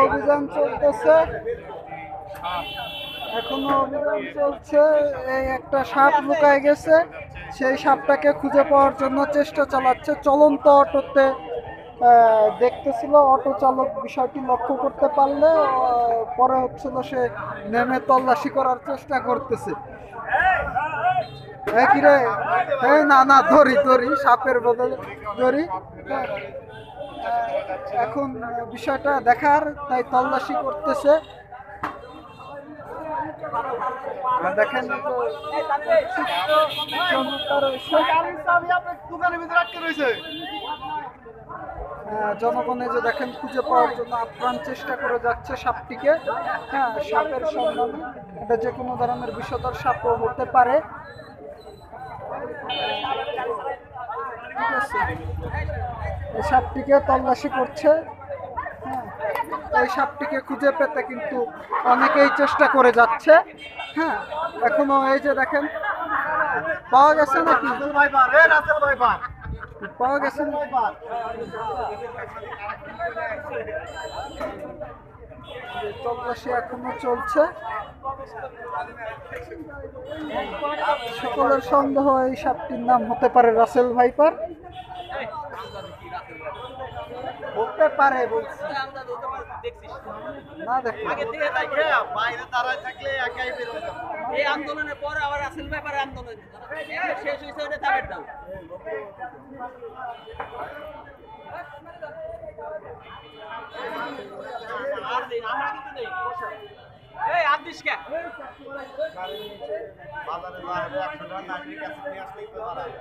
অভিযান চলতেছে, এখনো অভিযান চলছে। এই একটা সাপ লুকায় গেছে, সেই সাপটাকে খুঁজে পাওয়ার জন্য চেষ্টা চালাচ্ছে। চলন্ত অটোতে দেখতেছিল, অটো চালক বিষয়টি লক্ষ্য করতে পারলে পরে হচ্ছিল সে নেমে তল্লাশি করার চেষ্টা করতেছে। কিরে, না না, ধরি ধরি, সাপের বদলে ধরি। এখন বিষয়টা দেখার, তাই তল্লাশি করতেছে। দেখেন জনগণে যে দেখেন খুঁজে পাওয়ার জন্য আপ্রাণ চেষ্টা করে যাচ্ছে সাপটিকে। হ্যাঁ, সাপের সন্ধানে এটা যে কোনো ধরনের বিষধর সাপও হতে পারে। ঠিক আছে, এই সাপটিকে তল্লাশি করছে। হ্যাঁ, এই সাপটিকে খুঁজে পেতে কিন্তু অনেকেই চেষ্টা করে যাচ্ছে। হ্যাঁ, এখনো এই যে দেখেন পাওয়া গেছে নাকি, পাওয়া গেছে তল্লাশি এখনো চলছে। সকলের সন্দেহ এই সাপটির নাম হতে পারে রাসেল ভাইপার। হতে পারে বলছি না, দেখো বাইরে দাঁড়ায় থাকলে একাই বের হয়ে যাবে। এই আন্দোলনের পর আবার রাসেল ভাইপার আন্দোলন শেষ হয়েছে, ওটা তাবের দাও। আর দিন আমরা কিন্তু নেই, এই আদিশ কে বাজারে বাইরে 100 টাকা নাকি কাছে নিয়ে আসলেই তো দাঁড়ায়।